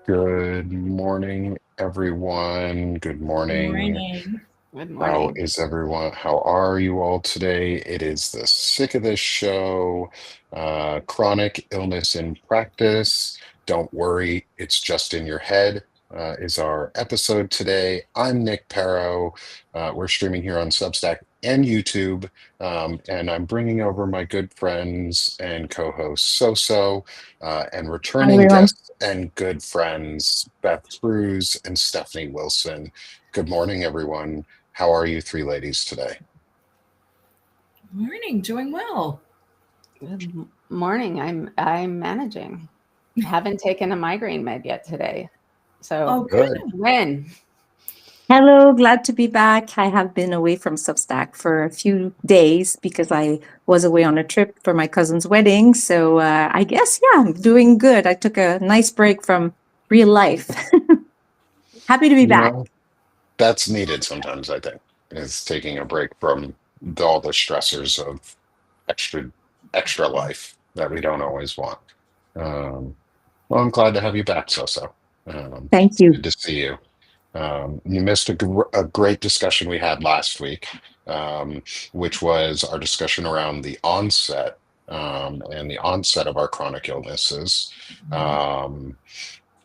Good morning, everyone. Good Good morning. morning. Good How morning. is everyone? How are you all today? It is the Sick of This Show, Chronic Illness in Practice. Don't worry, it's just in your head, is our episode today. I'm Nick Paro. We're streaming here on Substack and YouTube, and I'm bringing over my good friends and co-host Soso, and Hi, returning everyone. guests and good friends Beth Cruz and Stephanie Wilson. Good morning, everyone. How are you three ladies today? Morning. Doing well. Good morning. I'm managing. Haven't taken a migraine med yet today. So Oh, Good. good. when? Hello, glad to be back. I have been away from Substack for a few days because I was away on a trip for my cousin's wedding. So I guess, yeah, I'm doing good. I took a nice break from real life. Happy to be You back. know, that's needed sometimes, I think, is taking a break from all the stressors of extra extra life that we don't always want. Um, well, I'm glad to have you back, Soso. Thank It's you. good to see you. You missed a great discussion we had last week, which was our discussion around the onset and the onset of our chronic illnesses. Um,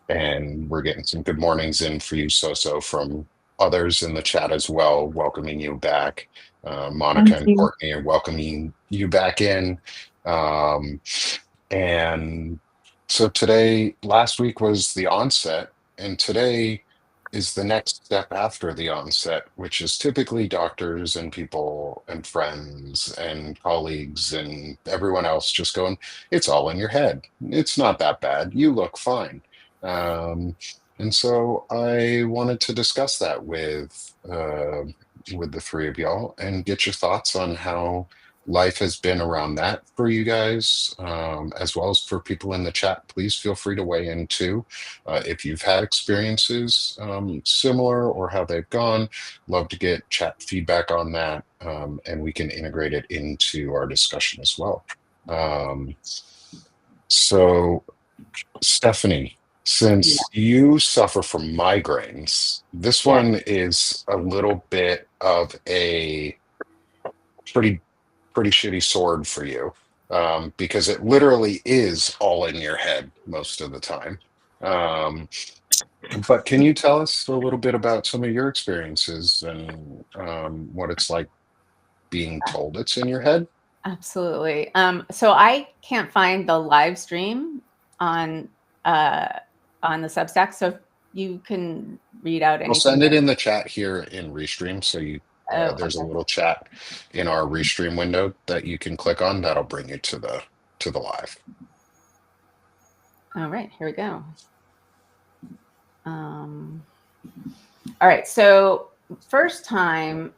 and we're getting some good mornings in for you, Soso, from others in the chat as well, welcoming you back. Monica Thank and you. Courtney are welcoming you back in. Um, and so today, last week was the onset, and today is the next step after the onset, which is typically doctors and people and friends and colleagues and everyone else just going, it's all in your head. It's not that bad. You look fine. Um, and so I wanted to discuss that with the three of y'all and get your thoughts on how life has been around that for you guys, as well as for people in the chat. Please feel free to weigh in too. If you've had experiences similar or how they've gone, love to get chat feedback on that, and we can integrate it into our discussion as well. Um, so, Stephanie, Yeah. since you suffer from migraines, this Yeah. one is a little bit of a pretty pretty shitty sword for you, because it literally is all in your head most of the time. Um, but can you tell us a little bit about some of your experiences and what it's like being told it's in your head? Absolutely. So I can't find the live stream on uh on the Substack. So if you can read out I'll anything send it that in the chat here in Restream. So oh there's a okay. little chat in our Restream window that you can click on. That'll bring you to the live. All right, here we go. Um all right, so first time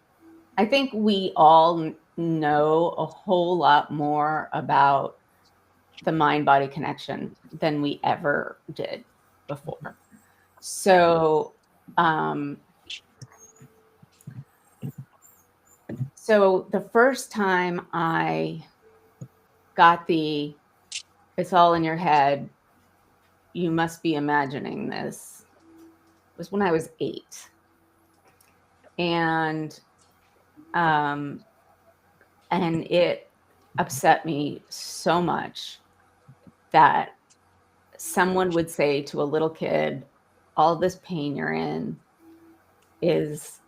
I think we all know a whole lot more about the mind body connection than we ever did before. So, um, so the first time I got it's all in your head, you must be imagining this was when I was 8. And, um, and it upset me so much that someone would say to a little kid, all this pain you're in is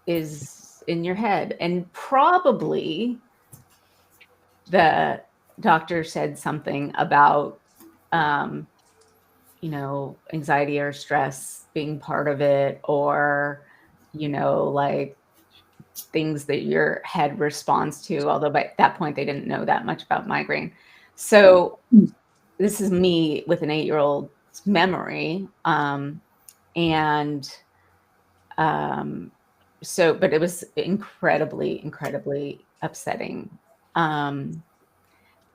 is in your head. And probably the doctor said something about um, anxiety or stress being part of it, or like things that your head responds to, although by that point they didn't know that much about migraine. So this is me with an 8-year-old's memory. And um, but it was incredibly, incredibly upsetting. Um,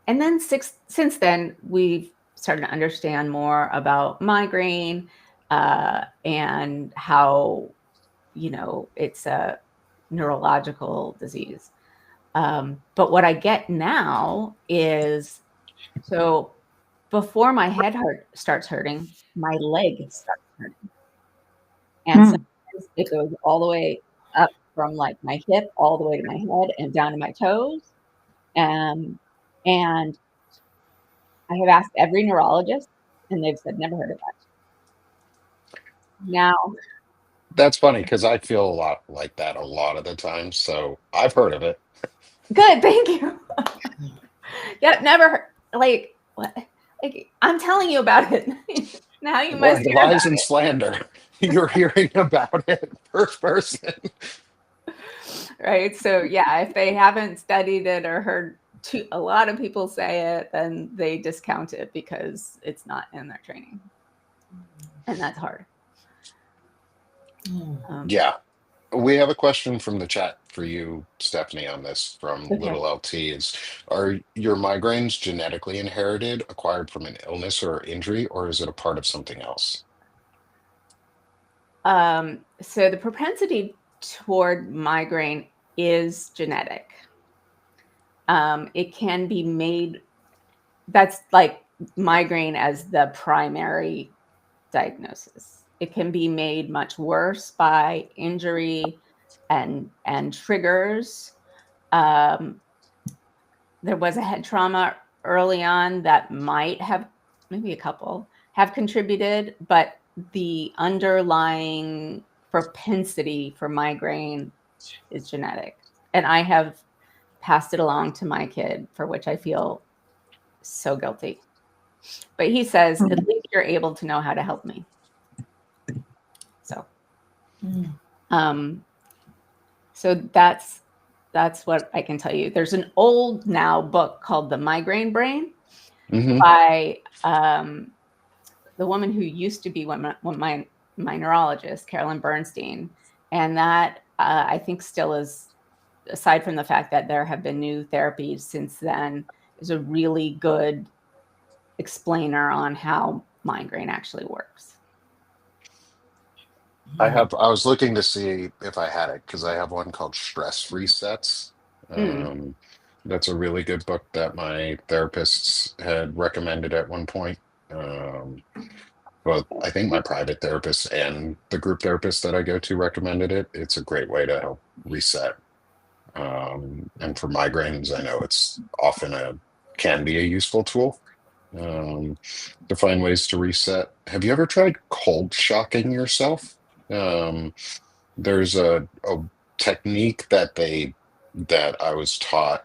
and then since then, we've started to understand more about migraine, and how, it's a neurological disease. But what I get now is so before my head starts hurting, my leg starts hurting. And sometimes it goes all the way up from like my hip all the way to my head and down to my toes. And I have asked every neurologist, and they've said never heard of that. Now, That's funny because I feel a lot like that a lot of the time. So I've heard of it. good, thank you. Yeah, never heard, like what? Like I'm telling you about it. Now you must Right, hear about lies and slander. You're hearing about it first person. it, right? So yeah, if they haven't studied it or heard a lot of people say it, then they discount it because it's not in their training, and that's hard. Yeah. We have a question from the chat for you, Stephanie, on this from Okay. Little LT is, are your migraines genetically inherited, acquired from an illness or injury, or is it a part of something else? So the propensity toward migraine is genetic. It can be made, that's like migraine as the primary diagnosis. It can be made much worse by injury and triggers. There was a head trauma early on that might have, maybe a couple, have contributed, but the underlying propensity for migraine is genetic. And I have passed it along to my kid, for which I feel so guilty. But he says, at least you're able to know how to help me. So, so that's what I can tell you. There's an old now book called The Migraine Brain by the woman who used to be my neurologist, Carolyn Bernstein. And that I think still is, aside from the fact that there have been new therapies since then, is a really good explainer on how migraine actually works. I was looking to see if I had it because I have one called Stress Resets. That's a really good book that my therapists had recommended at one point. Well, I think my private therapist and the group therapist that I go to recommended it. It's a great way to help reset. And for migraines, I know it's often can be a useful tool to find ways to reset. Have you ever tried cold shocking yourself? Um, there's a technique that I was taught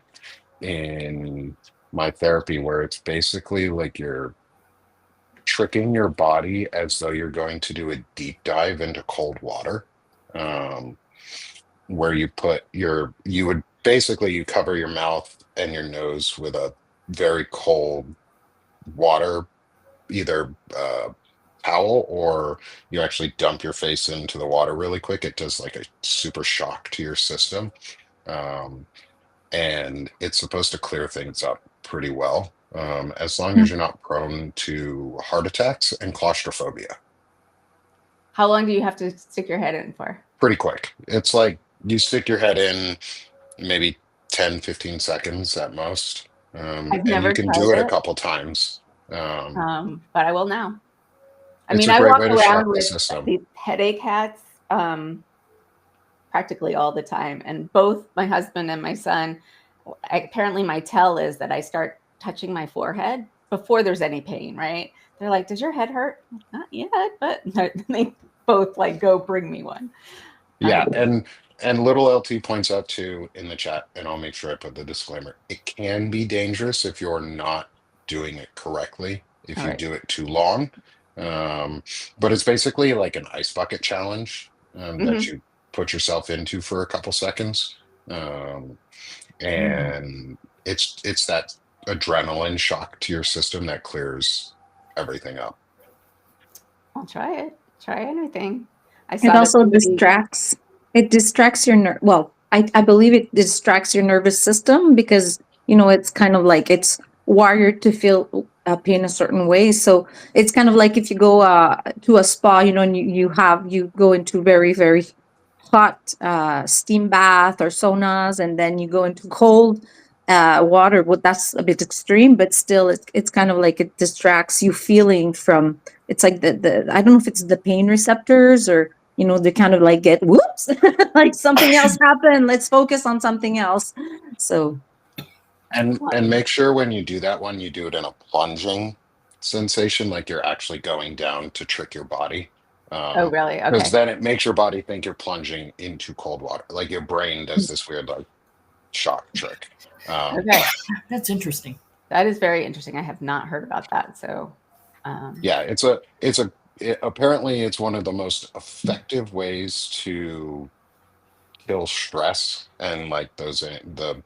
in my therapy where it's basically like you're tricking your body as though you're going to do a deep dive into cold water. Um, where you would basically you cover your mouth and your nose with a very cold water, either towel, or you actually dump your face into the water really quick. It does like a super shock to your system. Um, and it's supposed to clear things up pretty well, as long as you're not prone to heart attacks and claustrophobia. How long do you have to stick your head in for? Pretty quick. It's like you stick your head in maybe 10, 15 seconds at most. I've And you never can tried do it a it, couple times. but I will now. I It's mean, a I great walk way to around shock the with system. these headache hats practically all the time. And both my husband and my son, apparently my tell is that I start touching my forehead before there's any pain, right? They're like, does your head hurt? Not yet, but they both like, go bring me one. Yeah, and little LT points out too in the chat, and I'll make sure I put the disclaimer. It can be dangerous if you're not doing it correctly, if All you right. do it too long. Um, but it's basically like an ice bucket challenge that you put yourself into for a couple seconds. Um, and it's that adrenaline shock to your system that clears everything up. I'll try it. Try anything. I It saw the also movie. distracts. It distracts your well, I believe it distracts your nervous system because it's kind of like it's wired to feel pain a certain way. So it's kind of like if you go to a spa, and you go into very hot steam bath or saunas, and then you go into cold. water. Well, that's a bit extreme, but still, it's kind of like it distracts you feeling from. It's like the I don't know if it's the pain receptors or they kind of like get whoops, like something else happened. Let's focus on something else. So And make sure when you do that one, you do it in a plunging sensation, like you're actually going down to trick your body. Oh, really? Because Okay. then it makes your body think you're plunging into cold water. Like your brain does this weird like shock trick. Okay. That's interesting. That is very interesting. I have not heard about that. So, Yeah, apparently it's one of the most effective ways to kill stress and like the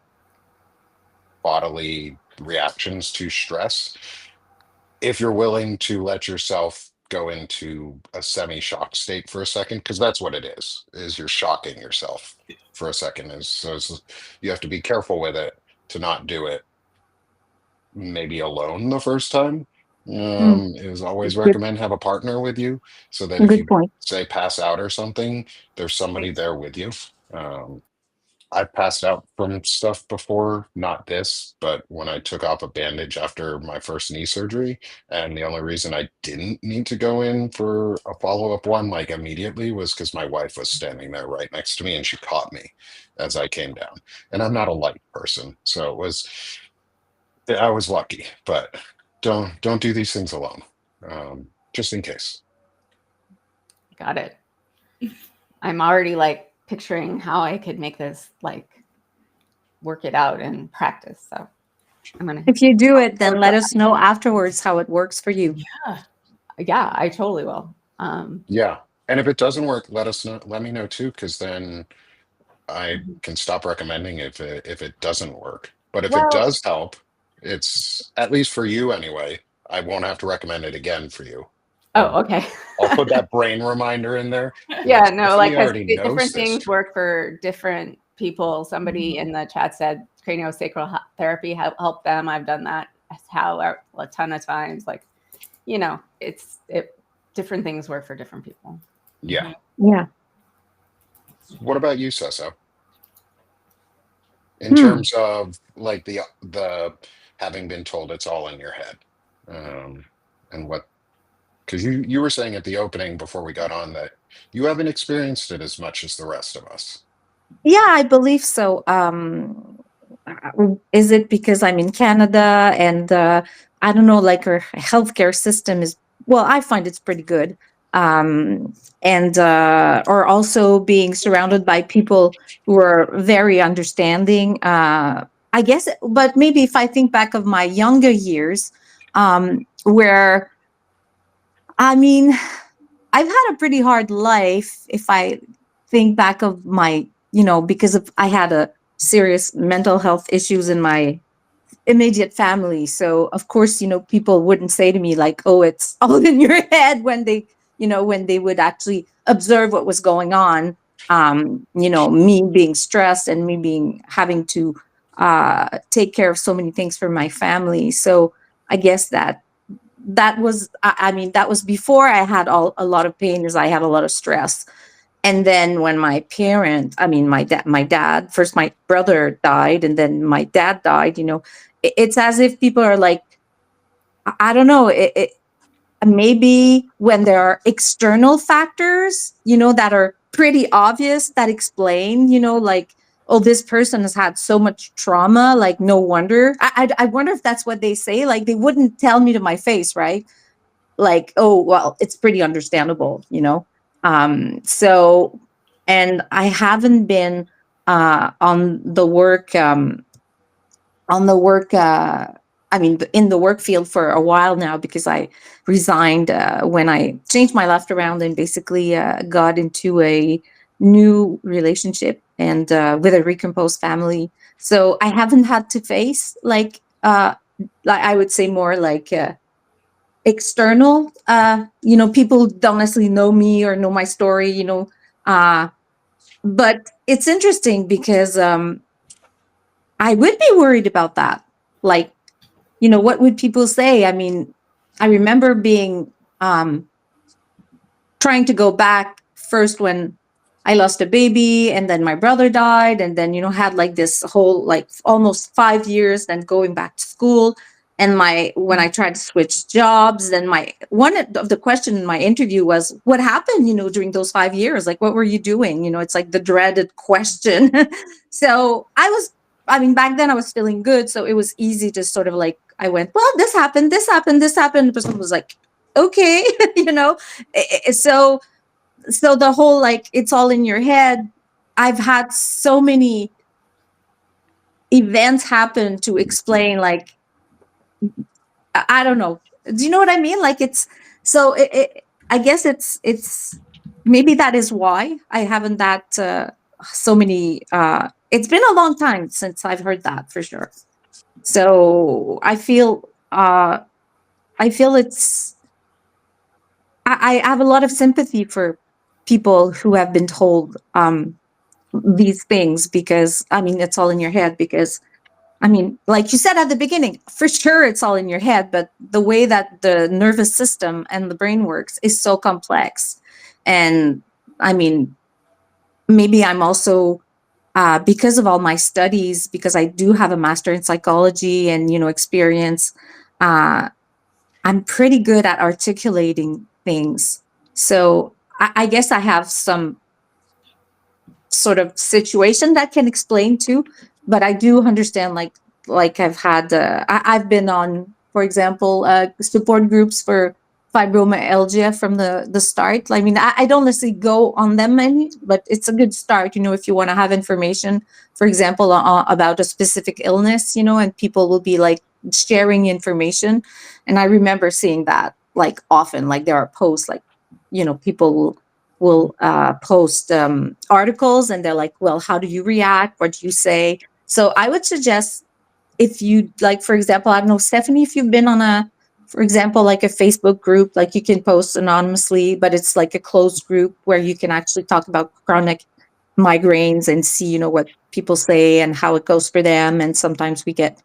bodily reactions to stress if you're willing to let yourself go into a semi-shock state for a second, because that's what it is you're shocking yourself for a second. You have to be careful with it to not do it maybe alone the first time. mm, Is always good, recommend have a partner with you so that if good you point. say pass out or something, there's somebody there with you. Um, I've passed out from stuff before, not this, but when I took off a bandage after my first knee surgery, and the only reason I didn't need to go in for a follow-up one like immediately was because my wife was standing there right next to me and she caught me as I came down. And I'm not a light person, so I was lucky, but don't do these things alone, just in case. got it. I'm already like picturing how I could make this like work it out in practice. So I'm gonna. If you do it, then let us know afterwards how it works for you. Yeah. Yeah, I totally will. Yeah. And if it doesn't work, let me know too, because then I can stop recommending if it doesn't work. But if it Well, does help, it's at least for you anyway. I won't have to recommend it again for you. oh, okay. I'll put that brain reminder in there. Be Yeah, like, no, like Stephanie because already knows different this things trick. work for different people. Somebody in the chat said craniosacral therapy helped them. I've done that how a ton of times. Like, different things work for different people. Yeah. Yeah. What about you, Sesso? In Hmm. terms of like the having been told it's all in your head, um, and what because you were saying at the opening before we got on that you haven't experienced it as much as the rest of us. Yeah, I believe so. Is it because I'm in Canada and I don't know, like our healthcare system is, well, I find it's pretty good. And or also being surrounded by people who are very understanding. I guess, but maybe if I think back of my younger years, where I mean, I've had a pretty hard life if I think back of my, because of I had a serious mental health issues in my immediate family. So of course, people wouldn't say to me like, "Oh, it's all in your head," when they would actually observe what was going on. Me being stressed and me being having to take care of so many things for my family. So I guess that was I mean that was before I had a lot of pain as I had a lot of stress. And then when my dad first, my brother died and then my dad died, it's as if people are like, I don't know, maybe when there are external factors, that are pretty obvious that explain, like, oh, this person has had so much trauma, like no wonder. I wonder if that's what they say. Like they wouldn't tell me to my face, right? Like, oh, well, it's pretty understandable, so, and I haven't been on the work in the work field for a while now because I resigned when I changed my life around and basically got into a new relationship and with a recomposed family. So I haven't had to face like I would say more like external, people don't necessarily know me or know my story, uh but it's interesting because I would be worried about that. Like, what would people say? I mean, I remember being um trying to go back first when I lost a baby, and then my brother died, and then had like this whole like almost 5 years, then going back to school. And my when I tried to switch jobs, then my one of the question in my interview was, what happened, during those 5 years? Like, what were you doing? It's like the dreaded question. So I mean, back then I was feeling good, so it was easy to sort of like, I went, well, this happened, this happened, this happened. The person was like, okay. So the whole like, it's all in your head. I've had so many events happen to explain, like, I don't know. Do you know what I mean? Like, it's so I guess it's maybe that is why I haven't that so many. It's been a long time since I've heard that, for sure. So I feel it's I have a lot of sympathy for people who have been told these things, because I mean, it's all in your head. Because I mean, like you said at the beginning, for sure it's all in your head, but the way that the nervous system and the brain works is so complex. And I mean, maybe I'm also, because of all my studies, because I do have a master in psychology and, experience, uh, I'm pretty good at articulating things. So I guess I have some sort of situation that can explain too, but I do understand, like I've had I've been on, for example, support groups for fibromyalgia from the start. I mean, I don't necessarily go on them many, but it's a good start, if you want to have information, for example, about a specific illness, and people will be like sharing information. And I remember seeing that like often, like there are posts, like, people will post articles, and they're like, well, how do you react? What do you say? So I would suggest, if you like, for example, I don't know, Stephanie, if you've been on for example, like a Facebook group, like you can post anonymously, but it's like a closed group where you can actually talk about chronic migraines and see, what people say and how it goes for them. And sometimes we get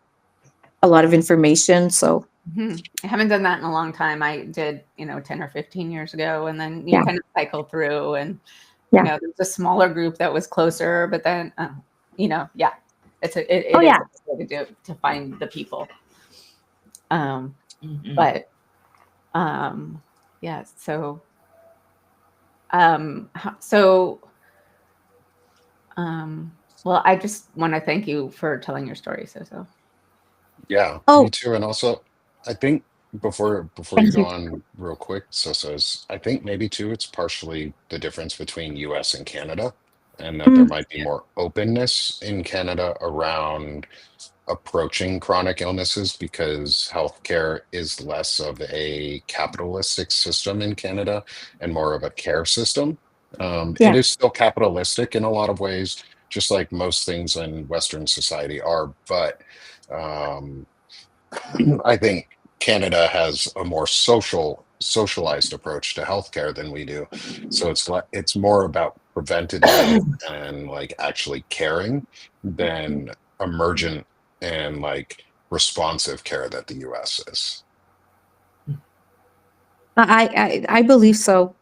a lot of information. So I haven't done that in a long time. I did, 10 or 15 years ago, and then you yeah, kind of cycle through, and yeah. there's a smaller group that was closer, but then, yeah, Oh it is yeah. a way to find the people. Mhm. But yeah, so so well, I just want to thank you for telling your story, so. Yeah, me Oh, too. And also, I think before you thank go you. on real quick, so I think maybe too it's partially the difference between US and Canada, and that there Mm, might be more openness in Canada around approaching chronic illnesses because healthcare is less of a capitalistic system in Canada and more of a care system. It yeah. is still capitalistic in a lot of ways, just like most things in Western society are, but um, I think Canada has a more socialized approach to healthcare than we do. So it's more about preventative and like actually caring than emergent and like responsive care that the US is. I believe so.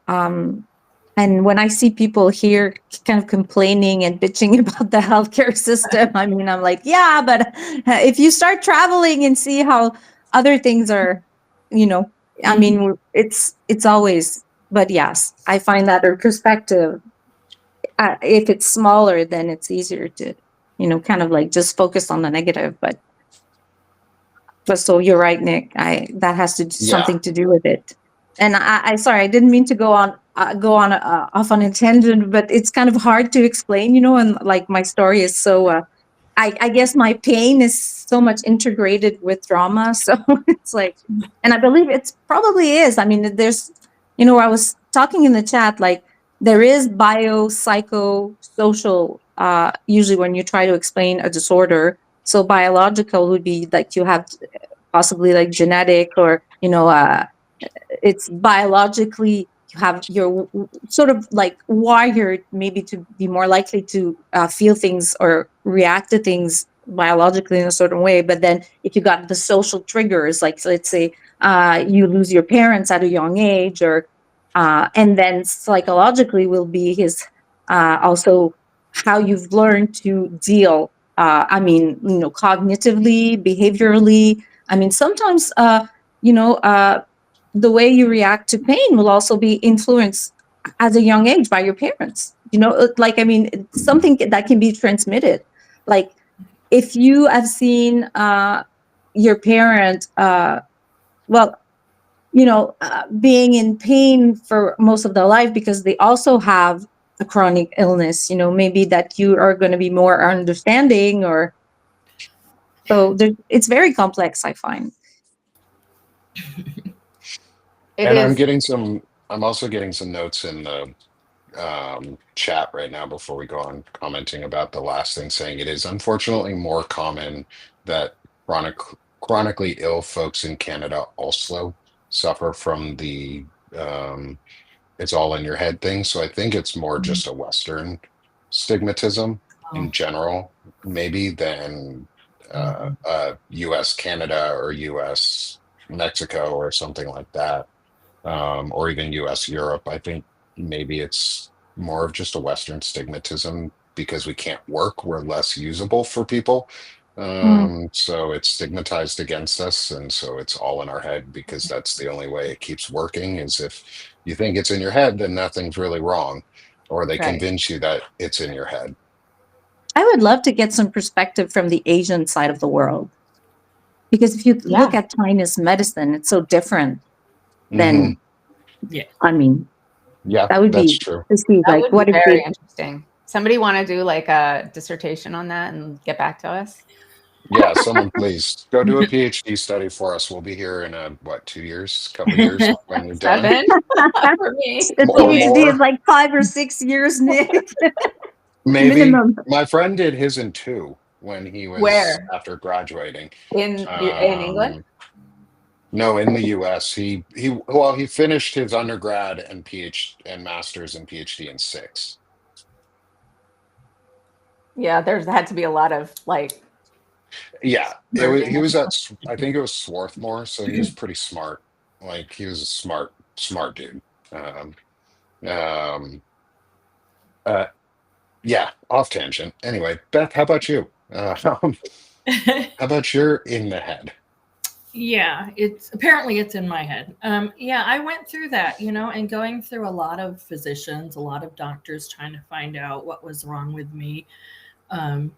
And when I see people here kind of complaining and bitching about the healthcare system, I mean, I'm like, yeah, but if you start traveling and see how other things are, you know, I mean, it's always. But yes, I find that a perspective. If it's smaller, then it's easier to, kind of like just focus on the negative. But so you're right, Nick. That has to do Yeah. something to do with it. And I sorry, I didn't mean to go on off on a tangent, but it's kind of hard to explain, and like my story is so. I guess my pain is so much integrated with drama, so it's like, and I believe it's probably is. I mean, there's, I was talking in the chat, like there is bio, psycho, social. Usually, when you try to explain a disorder, so biological would be like you have possibly like genetic, or it's biologically you have your sort of like wired maybe to be more likely to feel things or react to things biologically in a certain way. But then if you got the social triggers, like, so let's say you lose your parents at a young age, or and then psychologically will be his also how you've learned to deal. Cognitively, behaviorally. I mean, sometimes, the way you react to pain will also be influenced at a young age by your parents. It's something that can be transmitted. Like, if you have seen your parent, being in pain for most of their life because they also have a chronic illness, maybe that you are going to be more understanding, or so it's very complex, I find. It And is. I'm also getting some notes in the chat right now before we go on commenting about the last thing, saying it is unfortunately more common that chronic chronically ill folks in Canada also suffer from the it's all in your head thing. So I think it's more just a Western stigmatism Oh. in general, maybe than US Canada or US Mexico or something like that, or even US Europe. I think maybe it's more of just a Western stigmatism because we can't work, we're less usable for people. Mm, So it's stigmatized against us, and so it's all in our head because that's the only way it keeps working is if you think it's in your head, then nothing's really wrong, or they Right. convince you that it's in your head. I would love to get some perspective from the Asian side of the world, because if you look Yeah. at Chinese medicine, it's so different Hmm. than, Yeah. I mean, Yeah, that would that's be true. to see, That like, would be what if very they, interesting. Somebody want to do like a dissertation on that and get back to us? Yeah, someone please go do a PhD study for us. We'll be here in what, 2 years, couple years when you're done, 7 for me. a or PhD is more. like 5 or 6 years, Nick, Maybe minimum. my friend did his in two when he was Where? after graduating. In England? Um, no, in the US. He finished his undergrad and PhD and master's and PhD in six. Yeah, there's had to be a lot of like Yeah, merging he of was stuff. I think it was Swarthmore, so he was pretty smart. Like he was a smart dude. Um, um, uh, yeah, off tangent. Anyway, Beth, how about you? How about you're in the head? Yeah, it's in my head. Yeah, I went through that, and going through a lot of physicians, a lot of doctors trying to find out what was wrong with me. Um,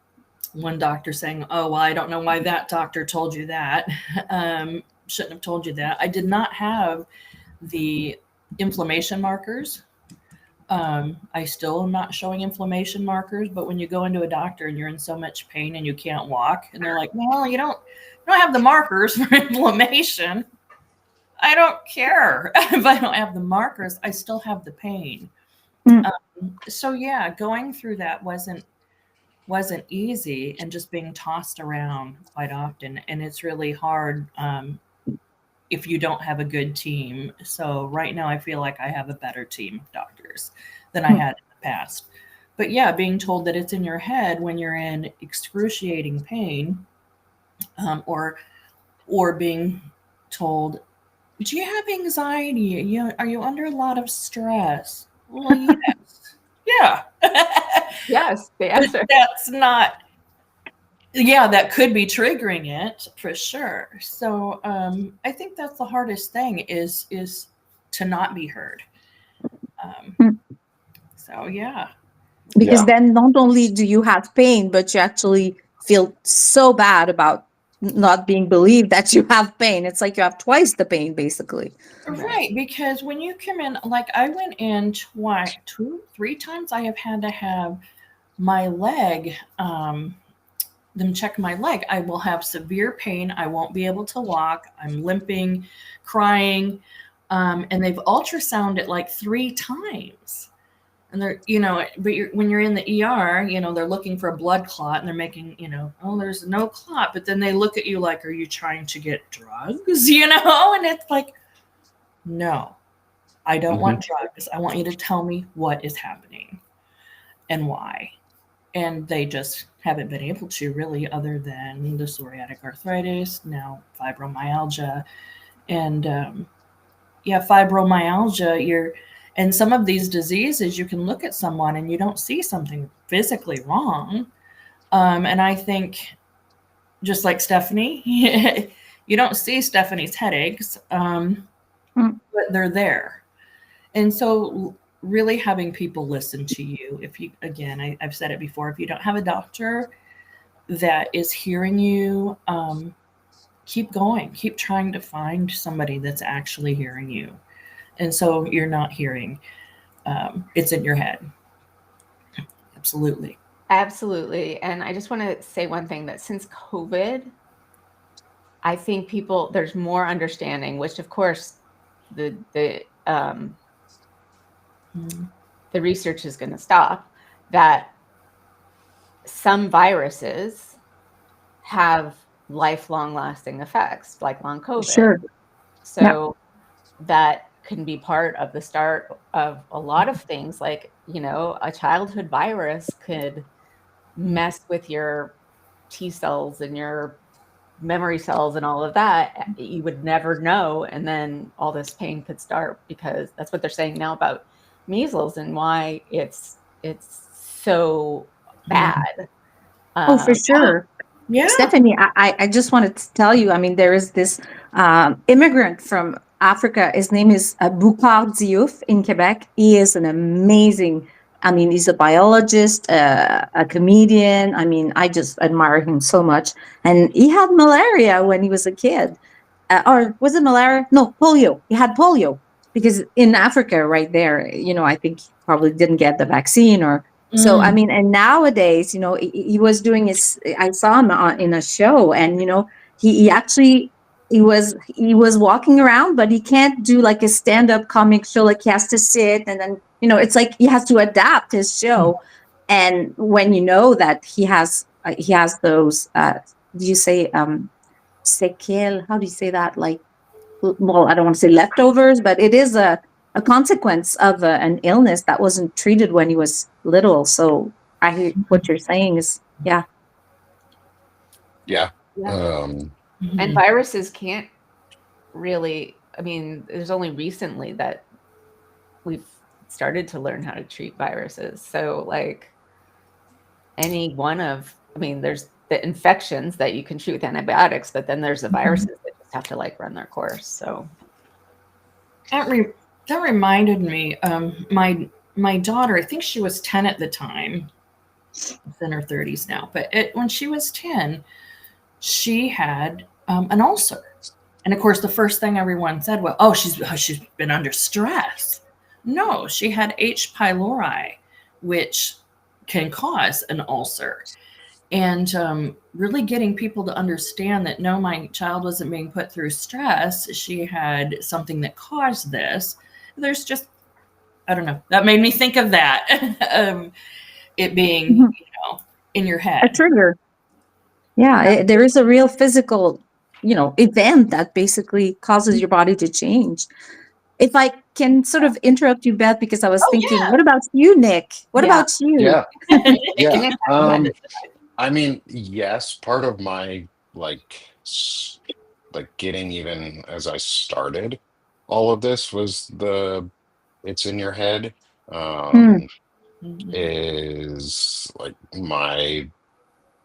One doctor saying, "Oh, well, I don't know why that doctor told you that. Shouldn't have told you that." I did not have the inflammation markers. I still am not showing inflammation markers, but when you go into a doctor and you're in so much pain and you can't walk, and they're like, "Well, you don't have the markers for inflammation." I don't care if I don't have the markers. I still have the pain. Mm, So yeah, going through that wasn't easy, and just being tossed around quite often, and it's really hard if you don't have a good team. So right now I feel like I have a better team of doctors than I mm, had in the past. But yeah, being told that it's in your head when you're in excruciating pain, or being told, "Do you have anxiety? Are you under a lot of stress?" Well, yes. Yeah. Yes, the But answer. that's not, yeah, that could be triggering it for sure. So I think that's the hardest thing is to not be heard. Um, mm. so yeah. Because Yeah. then not only do you have pain, but you actually feel so bad about not being believed that you have pain. It's like you have twice the pain, basically. Right. Right, because when you come in, like I went in twice, two, three times, I have had to have my leg, them check my leg. I will have severe pain. I won't be able to walk. I'm limping, crying. And they've ultrasound it like 3 times. And they're, but when you're in the ER, they're looking for a blood clot and they're making, oh, there's no clot. But then they look at you like, are you trying to get drugs? And it's like, no, I don't Hmm. want drugs. I want you to tell me what is happening and why. And they just haven't been able to, really, other than the psoriatic arthritis, now fibromyalgia. And yeah, fibromyalgia, And some of these diseases, you can look at someone and you don't see something physically wrong. And I think, just like Stephanie, you don't see Stephanie's headaches, but they're there. And so, really having people listen to you. If you, again, I've said it before, if you don't have a doctor that is hearing you, keep going, keep trying to find somebody that's actually hearing you. And so you're not hearing, it's in your head. Absolutely. Absolutely. And I just want to say one thing, that since COVID, I think there's more understanding, which of course the research is going to stop, that some viruses have lifelong lasting effects, like long COVID. Sure. So that can be part of the start of a lot of things, like, a childhood virus could mess with your T cells and your memory cells and all of that. You would never know. And then all this pain could start, because that's what they're saying now about measles and why it's so bad. Oh, for sure. Yeah. Stephanie, I just wanted to tell you, I mean, there is this immigrant from Africa. His name is Boucard Diouf in Quebec. He is an amazing, I mean, he's a biologist, a comedian. I mean, I just admire him so much. And he had malaria when he was a kid. Or was it malaria? No, polio. He had polio. Because in Africa, right there, I think he probably didn't get the vaccine or. So, I mean, and nowadays, he was doing I saw him in a show, and, he actually, he was walking around, but he can't do like a stand-up comic show. Like, he has to sit, and then, it's like he has to adapt his show. And when you know that he has those, do you say, séquelles? How do you say that? Like, well, I don't want to say leftovers, but it is a consequence of an illness that wasn't treated when he was little. So I hear what you're saying is, Yeah. And viruses can't really, I mean, there's only recently that we've started to learn how to treat viruses. So like any one of, I mean, there's the infections that you can treat with antibiotics, but then there's the viruses that just have to like run their course. So that reminded me, my daughter, I think she was 10 at the time. She's in her 30s now, but when she was 10, she had an ulcer. And of course, the first thing everyone said was, "Oh, she's been under stress." No, she had H. pylori, which can cause an ulcer. And really getting people to understand that, no, my child wasn't being put through stress. She had something that caused this. There's just, I don't know, that made me think of that. It being, in your head. A trigger. Yeah, there is a real physical, event that basically causes your body to change. If I can sort of interrupt you, Beth, because I was thinking, what about you, Nick? What about you? Yeah. Yeah. I mean, yes, part of my like getting, even as I started all of this, was it's in your head. Is like my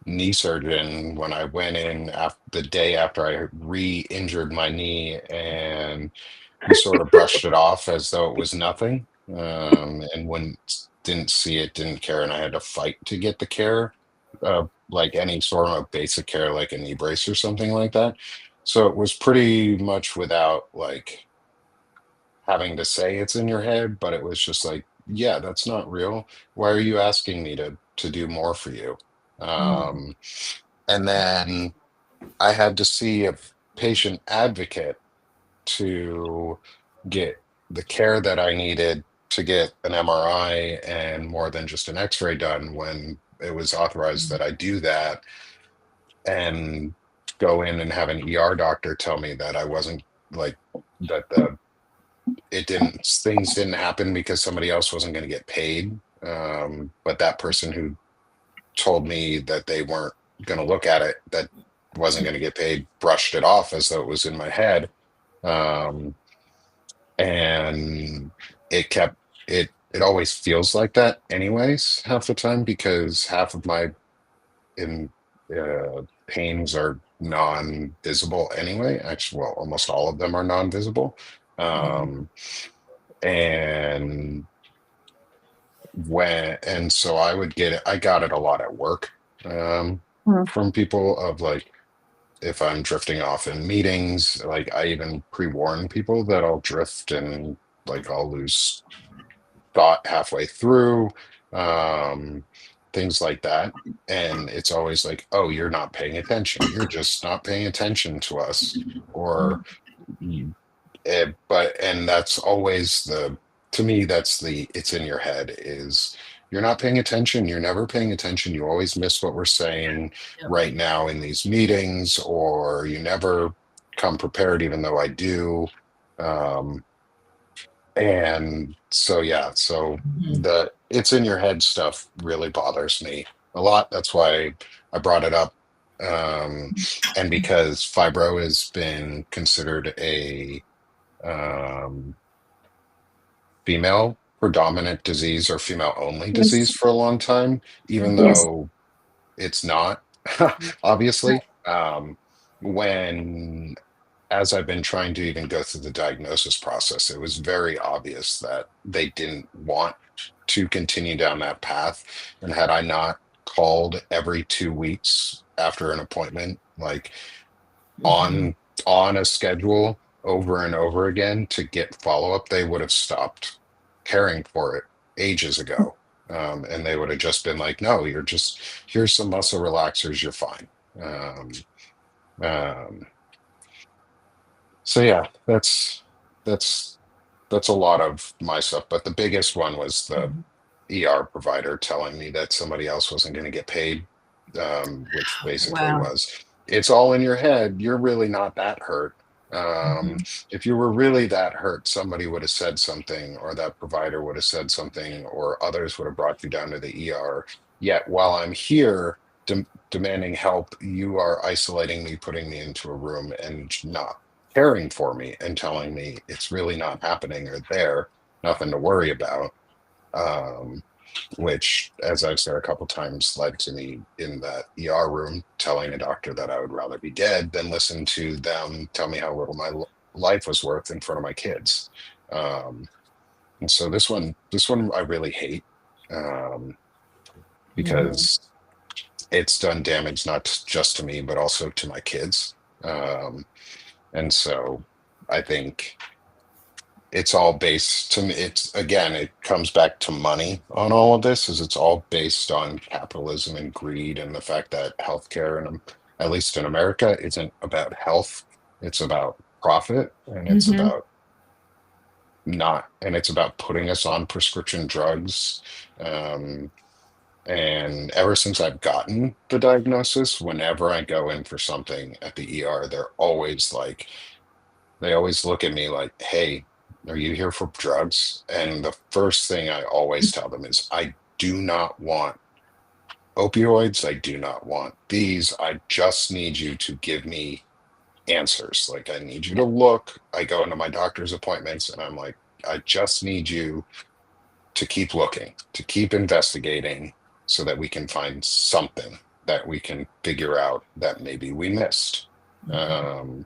knee surgeon, when I went in the day after I re-injured my knee, and he sort of brushed it off as though it was nothing, and when didn't see it, didn't care, and I had to fight to get the care, like any sort of basic care, like a knee brace or something like that. So it was pretty much without like having to say it's in your head, but it was just like, yeah, that's not real. Why are you asking me to do more for you? And then I had to see a patient advocate to get the care that I needed to get an MRI and more than just an X-ray done, when it was authorized that I do that, and go in and have an ER doctor tell me that I wasn't like that things didn't happen because somebody else wasn't going to get paid. But that person who told me that they weren't going to look at it, that wasn't going to get paid, brushed it off as though it was in my head. And it kept it always feels like that anyways half the time because half of my in pains are non-visible anyway. Actually, well, almost all of them are non-visible. Mhm. Um, and so I got it a lot at work um, Mm. from people of like if I'm drifting off in meetings, like I even pre-warn people that I'll drift and like I'll lose thought halfway through, um, things like that. And it's always like, oh, you're not paying attention. You're just not paying attention to us. Or, and that's always to me, that's it's in your head is you're not paying attention. You're never paying attention. You always miss what we're saying Yep. right now in these meetings, or you never come prepared, even though I do. Um, and so, yeah, so Mhm. the it's in your head stuff really bothers me a lot. That's why I brought it up. Um, and because fibro has been considered a um, female predominant disease or female only Yes. disease for a long time, even Mhm. Yes. though it's not, obviously. When as I've been trying to even go through the diagnosis process, it was very obvious that they didn't want to continue down that path. And had I not called every 2 weeks after an appointment, like Mhm. on on a schedule over and over again to get follow-up, they would have stopped caring for it ages ago. And they would have just been like, no, you're just here's some muscle relaxers, you're fine. Um, um, so yeah, that's that's a lot of my stuff. But the biggest one was the Mhm. ER provider telling me that somebody else wasn't going to get paid, which basically Wow. was, it's all in your head. You're really not that hurt. Um, Mhm. if you were really that hurt, somebody would have said something, or that provider would have said something, or others would have brought you down to the ER. Yet while I'm here demanding help, you are isolating me, putting me into a room, and not caring for me and telling me it's really not happening or there, nothing to worry about. Um, which, as I've said a couple times, led to me in that ER room telling a doctor that I would rather be dead than listen to them tell me how little my life was worth in front of my kids. Um, and so this one I really hate, um, Mhm. because it's done damage not just to me but also to my kids. Um, and so I think it's all based to me, it's again, it comes back to money on all of this, is it's all based on capitalism and greed and the fact that healthcare and at least in America isn't about health, it's about profit, and it's Mhm. about not and it's about putting us on prescription drugs. um, and ever since I've gotten the diagnosis, whenever I go in for something at the ER, they're always like, they always look at me like, hey, are you here for drugs? And the first thing I always tell them is, I do not want opioids. I do not want these. I just need you to give me answers. Like, I need you to look. I go into my doctor's appointments and I'm like, I just need you to keep looking, to keep investigating so that we can find something that we can figure out that maybe we missed. Mhm. Um,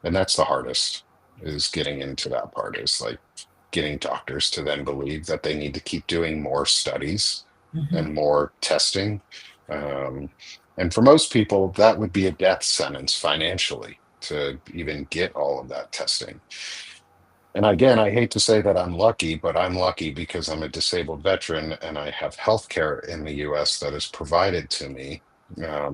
and that's the hardest, is getting into that part, is like getting doctors to then believe that they need to keep doing more studies Mhm. and more testing. um, and for most people that would be a death sentence financially to even get all of that testing. And again, I hate to say that I'm lucky, but I'm lucky because I'm a disabled veteran and I have health care in the US that is provided to me,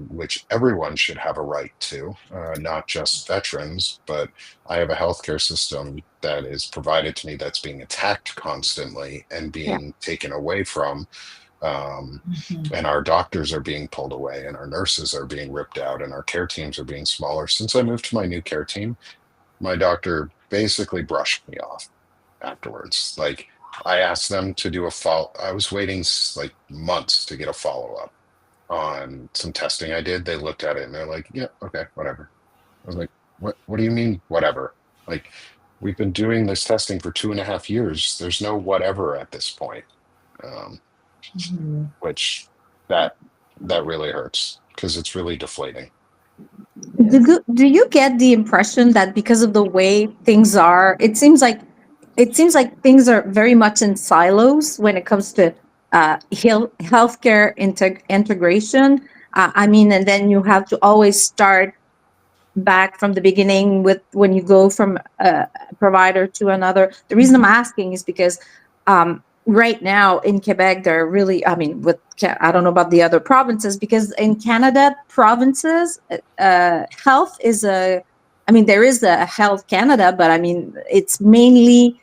which everyone should have a right to, not just veterans, but I have a healthcare system that is provided to me that's being attacked constantly and Yeah. being taken away from. Um, Mhm. and our doctors are being pulled away, and our nurses are being ripped out, and our care teams are being smaller. Since I moved to my new care team, my doctor basically brushed me off afterwards. Like, I asked them to do a follow. I was waiting like months to get a follow up on some testing I did. They looked at it and they're like, "Yeah, okay, whatever." I was like, "What? What do you mean, whatever?" Like, we've been doing this testing for 2.5 years. There's no whatever at this point, um, Mhm. which that that really hurts because it's really deflating. Do you get the impression that because of the way things are, it seems like things are very much in silos when it comes to healthcare integration? I mean, and then you have to always start back from the beginning with when you go from a provider to another. The reason I'm asking is because right now in Quebec, they're really, I mean, I don't know about the other provinces, because in Canada, provinces, health is I mean, there is a Health Canada, but I mean, it's mainly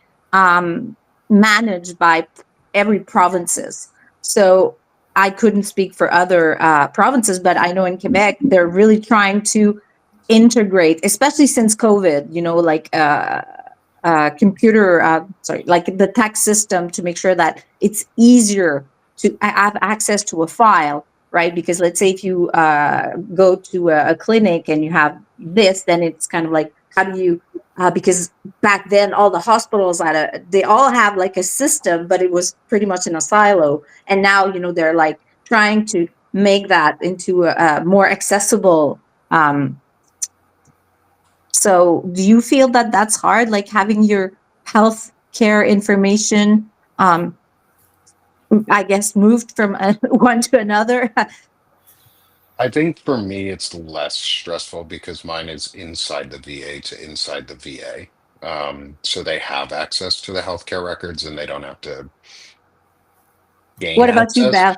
managed by every provinces. So I couldn't speak for other provinces, but I know in Quebec, they're really trying to integrate, especially since COVID, like computer, sorry, like the tech system, to make sure that it's easier to have access to a file, right? Because let's say if you go to a clinic and you have this, then it's kind of like, how do you, because back then all the hospitals they all have like a system, but it was pretty much in a silo. And now, they're like trying to make that into a more accessible. So do you feel that that's hard, like having your health care information, I guess, moved from one to another? I think for me, it's less stressful because mine is inside the VA to inside the VA. So they have access to the healthcare records and they don't have to gain What about you, access. Beth?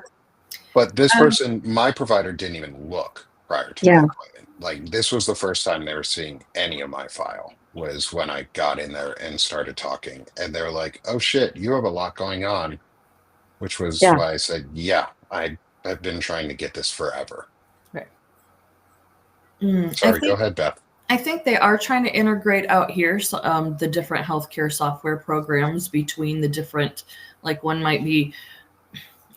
But this Um, person, my provider, didn't even look prior to my Yeah. appointment. Like this was the first time they were seeing any of my file was when I got in there and started talking. And they're like, oh shit, you have a lot going on, which was Yeah. why I said, yeah, I've been trying to get this forever. Right. I Sorry, go think ahead, Beth. I think they are trying to integrate out here the different healthcare software programs between the different, like one might be,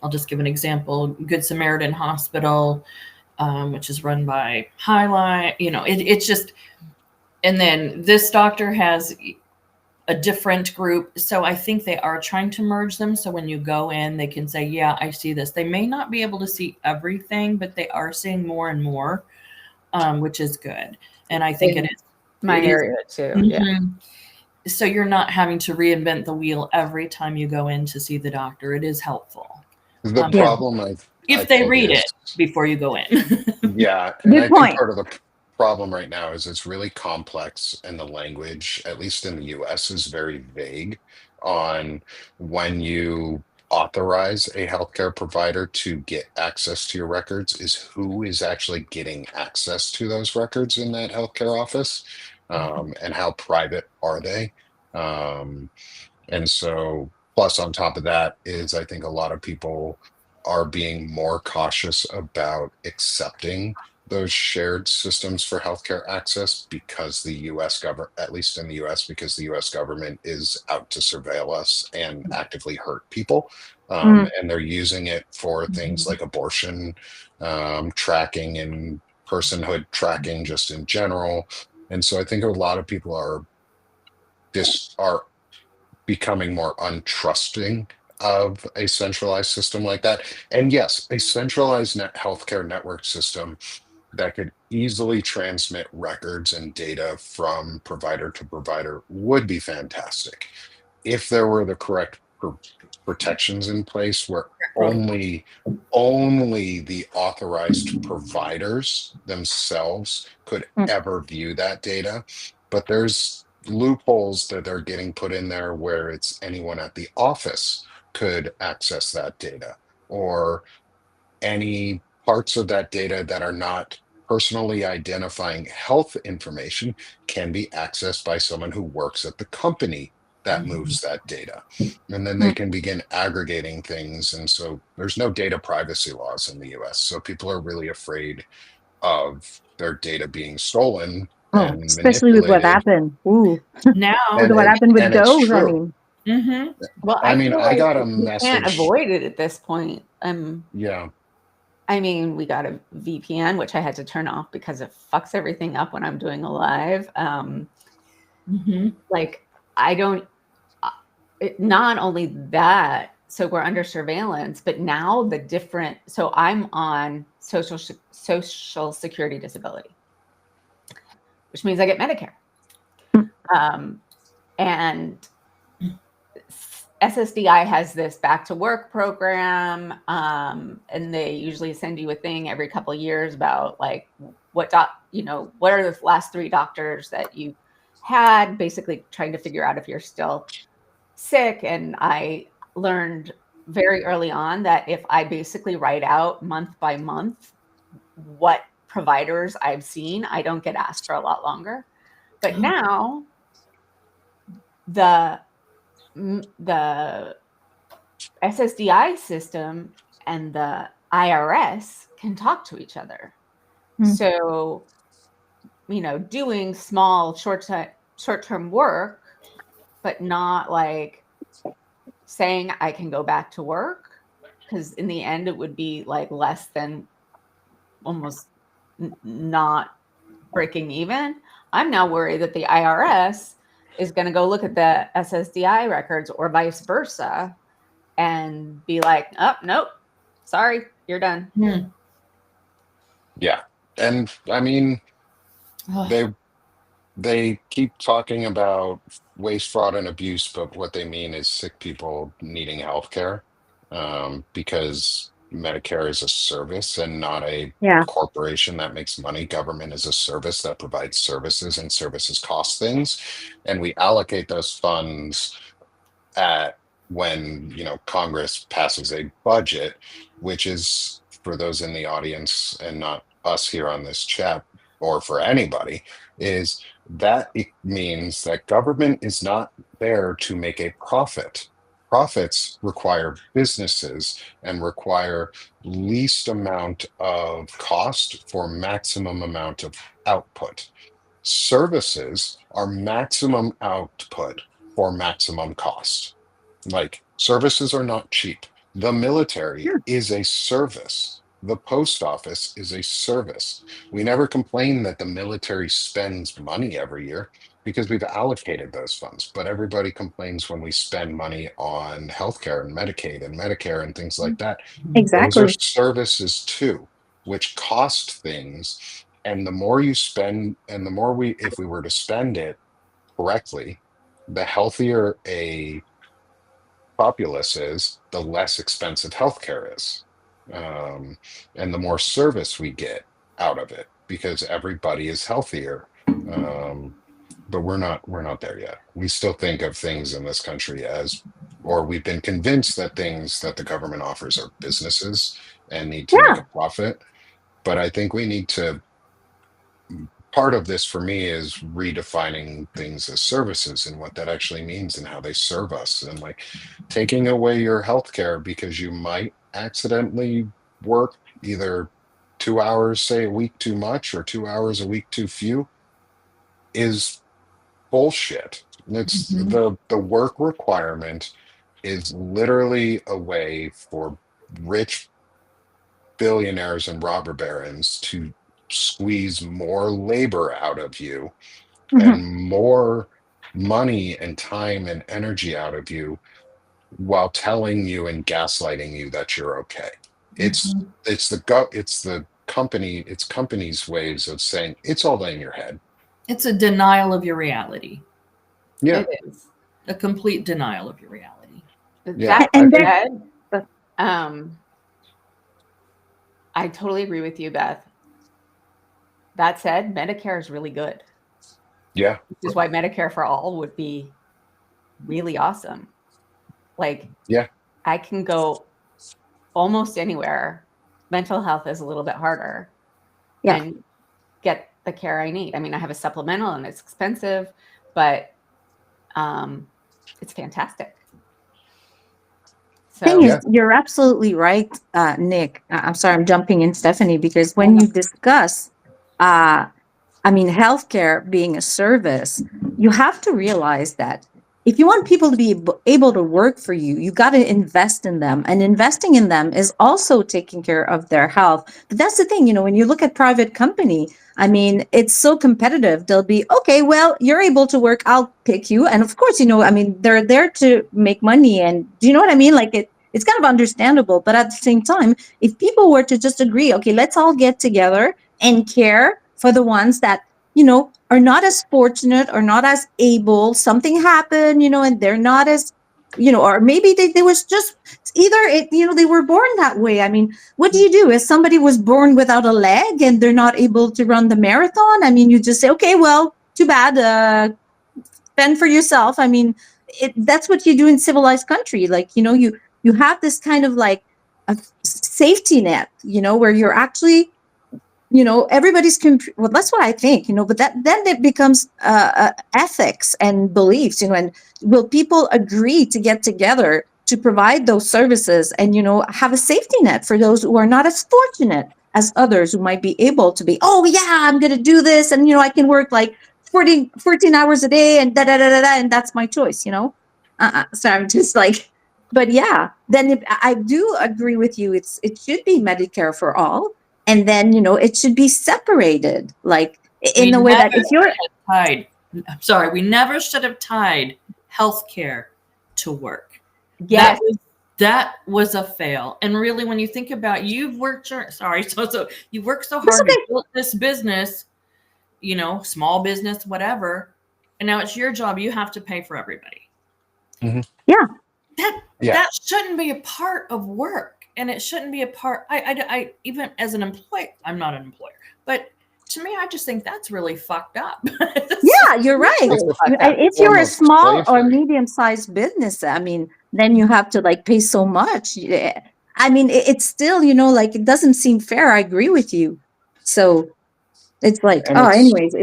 I'll just give an example, Good Samaritan Hospital, which is run by Highlight. It's just, and then this doctor has a different group. So I think they are trying to merge them. So when you go in, they can say, yeah, I see this. They may not be able to see everything, but they are seeing more and more, which is good. And I think In it my is. area too. Yeah. Mhm. So you're not having to reinvent the wheel every time you go in to see the doctor. It is helpful. The Yeah. problem I If they think read is, it before you go in. yeah, and Good I think point. part of the problem right now is it's really complex and the language, at least in the US, is very vague on when you authorize a healthcare provider to get access to your records is who is actually getting access to those records in that healthcare office, and how private are they. Um, And so, plus on top of that is I think a lot of people are being more cautious about accepting those shared systems for healthcare access because the US government, at least in the US, because the US government is out to surveil us and actively hurt people. Mm. And they're using it for things like abortion tracking and personhood tracking just in general. And so I think a lot of people are becoming more untrusting of a centralized system like that. And yes, a centralized healthcare network system that could easily transmit records and data from provider to provider would be fantastic if there were the correct protections in place where only the authorized providers themselves could Mm. ever view that data. But there's loopholes that are getting put in there where it's anyone at the office could access that data, or any parts of that data that are not personally identifying health information can be accessed by someone who works at the company that Mhm. moves that data. And then they Mm. can begin aggregating things. And so there's no data privacy laws in the US. So people are really afraid of their data being stolen Oh, and especially with what manipulated. happened. Ooh, with Now, And what it happened with and it's Dove. I true. mean, mhm. Well, I I mean, feel I like got a you can't message. avoid it at this point. Yeah. I mean, we got a VPN, which I had to turn off because it fucks everything up when I'm doing a live. Mhm. Like I don't, not only that, so we're under surveillance, but now so I'm on social security disability, which means I get Medicare. And SSDI has this back to work program, and they usually send you a thing every couple of years about like what are the last 3 doctors that you had, basically trying to figure out if you're still sick. And I learned very early on that if I basically write out month by month what providers I've seen, I don't get asked for a lot longer. But now the SSDI system and the IRS can talk to each other. So, doing small short-term work, but not like saying I can go back to work, because in the end it would be like less than almost not breaking even. I'm now worried that the IRS is going to go look at the SSDI records or vice versa and be like, oh, nope, sorry, you're done. Yeah. And I mean, they keep talking about waste, fraud, and abuse, but what they mean is sick people needing health care, because Medicare is a service and not a Yeah. corporation that makes money. Government is a service that provides services, and services cost things. And we allocate those funds at when Congress passes a budget, which is, for those in the audience and not us here on this chat, or for anybody, is that it means that government is not there to make a profit. Profits require businesses and require least amount of cost for maximum amount of output. Services are maximum output for maximum cost. Like, services are not cheap. The military Sure. is a service. The post office is a service. We never complain that the military spends money every year because we've allocated those funds. But everybody complains when we spend money on healthcare and Medicaid and Medicare and things like that. Those are Exactly. services too, which cost things. And the more you spend, and the more if we were to spend it correctly, the healthier a populace is, the less expensive healthcare is. And the more service we get out of it because everybody is healthier. But we're not there yet. We still think of things in this country as, or we've been convinced that things that the government offers are businesses and need to make Yeah. a profit. But I think we need to, part of this for me is redefining things as services and what that actually means and how they serve us, and like taking away your healthcare because you might accidentally work either 2 hours, say, a week too much or 2 hours a week too few is bullshit. It's the work requirement is literally a way for rich billionaires and robber barons to squeeze more labor out of you and more money and time and energy out of you while telling you and gaslighting you that you're okay. It's companies ways of saying it's all in your head. It's a denial of your reality. Yeah. It is. A complete denial of your reality. Yeah. That said, I totally agree with you, Beth. That said, Medicare is really good. Yeah. Which is why Medicare for all would be really awesome. Like, yeah, I can go almost anywhere. Mental health is a little bit harder. Yeah. And get the care I need. I mean, I have a supplemental and it's expensive, but it's fantastic. So, Thing is, you're absolutely right, Nick. I'm sorry, I'm jumping in, Stephanie, because when you discuss, healthcare being a service, you have to realize that if you want people to be able to work for you, you got to invest in them. And investing in them is also taking care of their health. But that's the thing, when you look at private company, I mean, it's so competitive. They'll be, okay, well, you're able to work, I'll pick you. And of course, I mean, they're there to make money. And do you know what I mean? Like it's kind of understandable. But at the same time, if people were to just agree, okay, let's all get together and care for the ones that are not as fortunate or not as able, something happened, and they're not as, or maybe they was just either they were born that way. I mean, what do you do if somebody was born without a leg and they're not able to run the marathon? I mean, you just say, okay, well, too bad, fend for yourself. I mean, that's what you do in civilized country. Like, you have this kind of like a safety net, where you're actually everybody's well, that's what I think, but then it becomes ethics and beliefs, and will people agree to get together to provide those services and have a safety net for those who are not as fortunate as others, who might be able to be, oh yeah, I'm going to do this, and I can work like 14 hours a day, and da da da da da, and that's my choice. So I'm just like, but yeah, then I do agree with you, it should be Medicare for all. And then it should be separated, like in We the way that never if you're tied. I'm sorry, we never should have tied healthcare to work. Yes. That was a fail. And really, when you think about, you've worked so you worked so hard okay. to build this business, small business, whatever, and now it's your job. You have to pay for everybody. Mhm. Yeah. That shouldn't be a part of work, and it shouldn't be a part. I even as an employee, I'm not an employer, but to me, I just think that's really fucked up. Yeah, you're right. If you're a small or medium-sized business, I mean, then you have to like pay so much. Yeah. I mean, it's still, like it doesn't seem fair. I agree with you. So it's like, And anyways,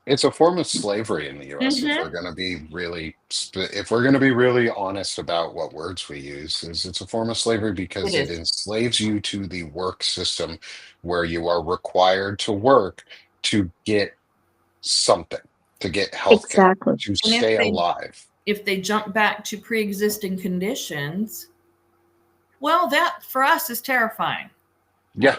it's a form of slavery in the US. If we're going to be really honest about what words we use, is it's a form of slavery because It it is. enslaves you to the work system where you are required to work to get something, to get health care, exactly. to And stay alive. if they jump back to pre-existing conditions, well, that for us is terrifying. Yeah.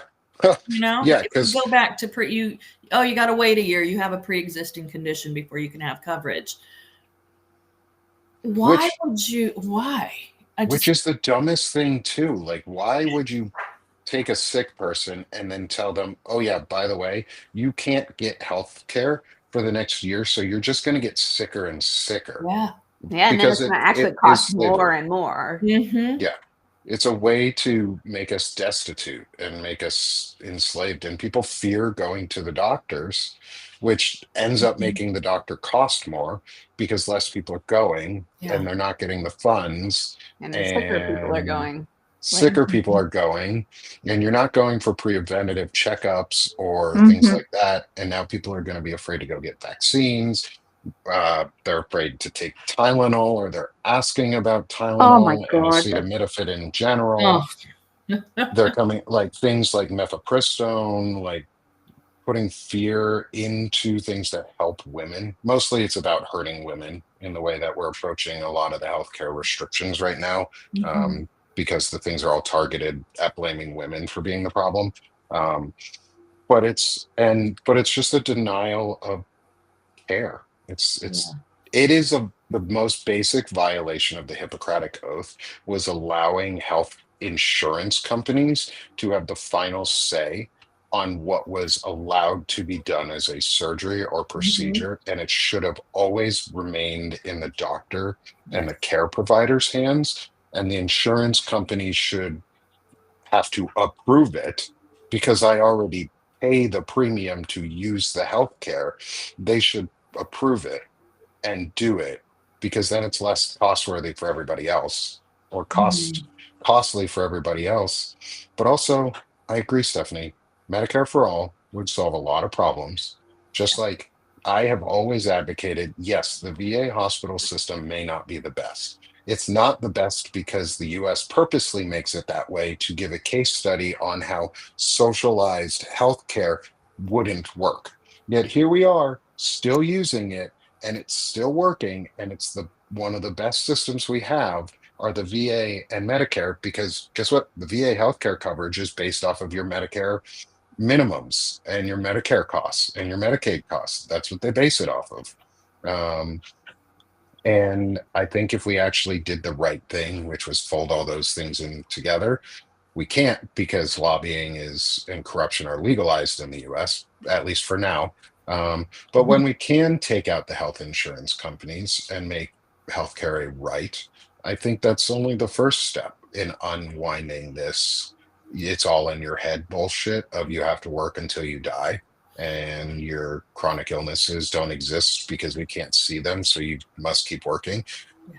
Yeah, if you go back to you got to wait a year, you have a pre-existing condition before you can have coverage. Why? Which is the dumbest thing too. Like, why would you take a sick person and then tell them, oh yeah, by the way, you can't get health care for the next year, so you're just going to get sicker and sicker. Yeah. Yeah, and then Because it's going to actually it is cost more slavery. and more. Mm-hmm. Yeah. It's a way to make us destitute and make us enslaved. And people fear going to the doctors, which ends up making the doctor cost more because less people are going and they're not getting the funds. And then sicker people are And going. sicker people are going, and you're not going for preventative checkups or things Mhm. like that. And now people are going to be afraid to go get vaccines. They're afraid to take Tylenol, or they're asking about Oh my Tylenol and God. acetaminophen in general. Oh. They're coming like things like mifepristone, like putting fear into things that help women. Mostly it's about hurting women in the way that we're approaching a lot of the healthcare restrictions right now, Mhm. because the things are all targeted at blaming women for being the problem. Um, but it's just a denial of care. It is the most basic violation of the Hippocratic Oath was allowing health insurance companies to have the final say on what was allowed to be done as a surgery or procedure, and it should have always remained in the doctor and the care provider's hands, and the insurance company should have to approve it because I already pay the premium to use the healthcare. They should approve it and do it because then it's less costworthy for everybody else, or costly for everybody else. But also, I agree, Stephanie, Medicare for all would solve a lot of problems. Just like I have always advocated, yes, the VA hospital system may not be the best. It's not the best because the US purposely makes it that way to give a case study on how socialized healthcare wouldn't work. Yet here we are still using it and it's still working, and it's the one of the best systems we have are the VA and Medicare, because guess what? The VA healthcare coverage is based off of your Medicare minimums and your Medicare costs and your Medicaid costs. That's what they base it off of. Um, and I think if we actually did the right thing, which was fold all those things in together, we can't, because lobbying is and corruption are legalized in the US, at least for now. But when we can take out the health insurance companies and make healthcare a right, I think that's only the first step in unwinding this. It's all in your head bullshit of you have to work until you die, and your chronic illnesses don't exist because we can't see them, so you must keep working.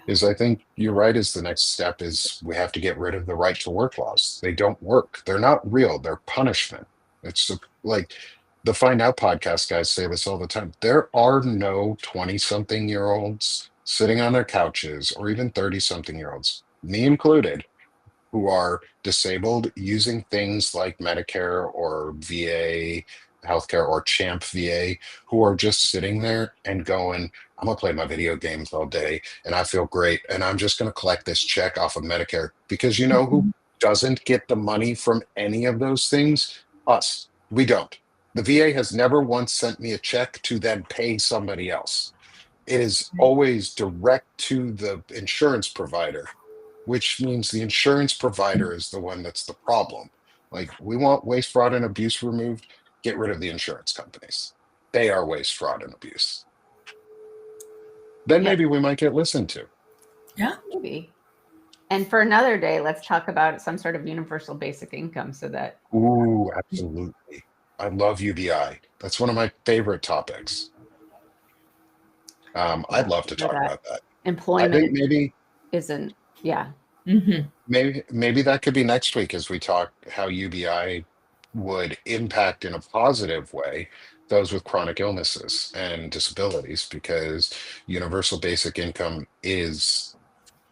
Is I think you're right, is the next step is we have to get rid of the right to work laws. They don't work. They're not real. They're punishment. Like the Find Out podcast guys say this all the time. There are no 20 something year olds sitting on their couches, or even 30 something year olds, me included, who are disabled using things like Medicare or VA healthcare or Champ VA, who are just sitting there and going, I'm gonna play my video games all day and I feel great. And I'm just gonna collect this check off of Medicare, because you know who doesn't get the money from any of those things? Us. We don't. The VA has never once sent me a check to then pay somebody else. It is always direct to the insurance provider, which means the insurance provider is the one that's the problem. Like, we want waste, fraud, and abuse removed. Get rid of the insurance companies. They are waste, fraud, and abuse. Then Yeah. maybe we might get listened to. Yeah. Maybe. And for another day, let's talk about some sort of universal basic income so that Ooh, absolutely. I love UBI. That's one of my favorite topics. I'd love to so talk that about that. I employment think maybe isn't, yeah. maybe that could be next week, as we talk how UBI would impact in a positive way those with chronic illnesses and disabilities, because universal basic income is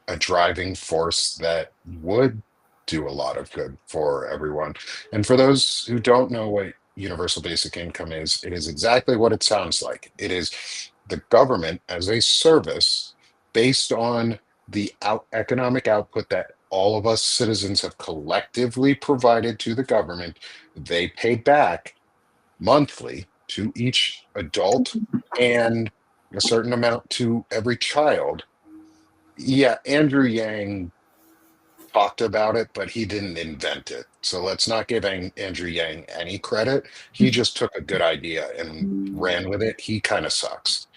a driving force that would do a lot of good for everyone. And for those who don't know what universal basic income is, it is exactly what it sounds like. It is the government as a service based on the economic output that all of us citizens have collectively provided to the government. They pay back monthly to each adult and a certain amount to every child. Yeah, Andrew Yang talked about it, but he didn't invent it. So let's not give Andrew Yang any credit. He just took a good idea and ran with it. He kind of sucks.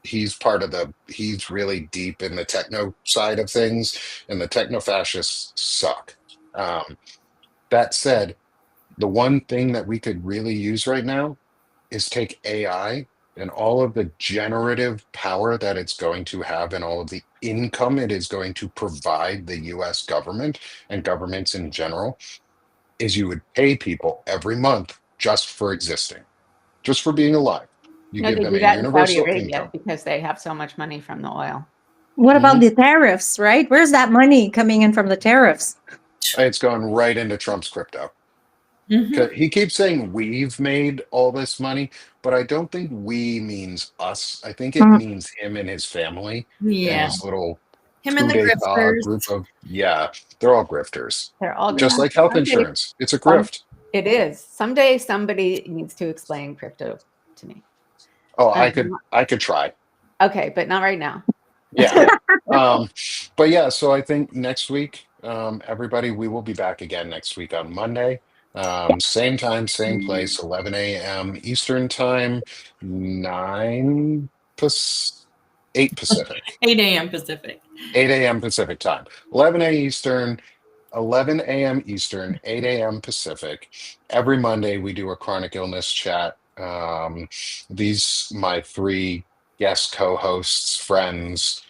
He's really deep in the techno side of things, and the techno fascists suck. Um, that said, the one thing that we could really use right now is take AI and all of the generative power that it's going to have, and all of the income it is going to provide the US government and governments in general, is you would pay people every month just for existing, just for being alive. You No, give they them do a that in Saudi universal Arabia income. because they have so much money from the oil. What about Mhm. the tariffs, right? Where's that money coming in from the tariffs? It's going right into Trump's crypto. Mhm. 'Cause he keeps saying we've made all this money, but I don't think we means us. I think it Mm. means him and his family and Yeah. his little Him and coup the d'etat grifters. group of, yeah, they're all grifters. They're all Just good. like health Someday- insurance. It's a some- grift. It is. Someday somebody needs to explain crypto to me. Oh, Um, I could try. Okay, but not right now. Yeah. But yeah, so I think next week, everybody, we will be back again next week on Monday. Same time, same place, 11 a.m. Eastern time, 9 8 Pacific, 8 a.m. Pacific. 8 a.m. Pacific time, 11 a.m. Eastern, 11 a.m. Eastern, 8 a.m. Pacific. Every Monday we do a chronic illness chat. These my three guest co-hosts, friends,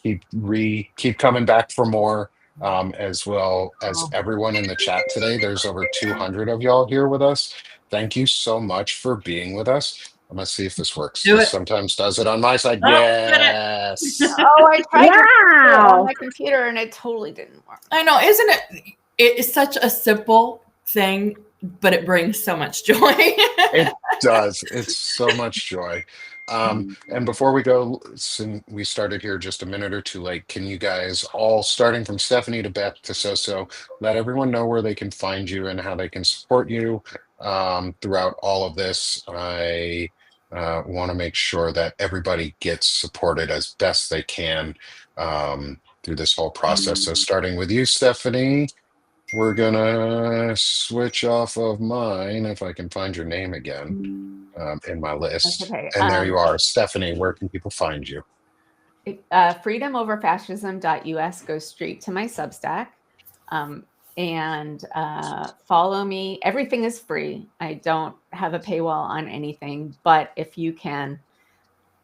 keep coming back for more. As well as everyone in the chat today. There's over 200 of y'all here with us. Thank you so much for being with us. I'm gonna see if this works. Do This it. sometimes does it on my side. Oh, did it. Yes. Oh, I tried to do it on Wow. my computer and it totally didn't work. I know, isn't it? It is such a simple thing, but it brings so much joy. It does. It's so much joy. And before we go, since we started here just a minute or two late, can you guys all, starting from Stephanie to Beth to Soso, let everyone know where they can find you and how they can support you throughout all of this? I want to make sure that everybody gets supported as best they can through this whole process. So starting with you, Stephanie, we're gonna switch off of mine if I can find your name again in my That's list. okay. And there you are, Stephanie. Where can people find you? Freedomoverfascism.us goes straight to my Substack. And follow me. Everything is free. I don't have a paywall on anything, but if you can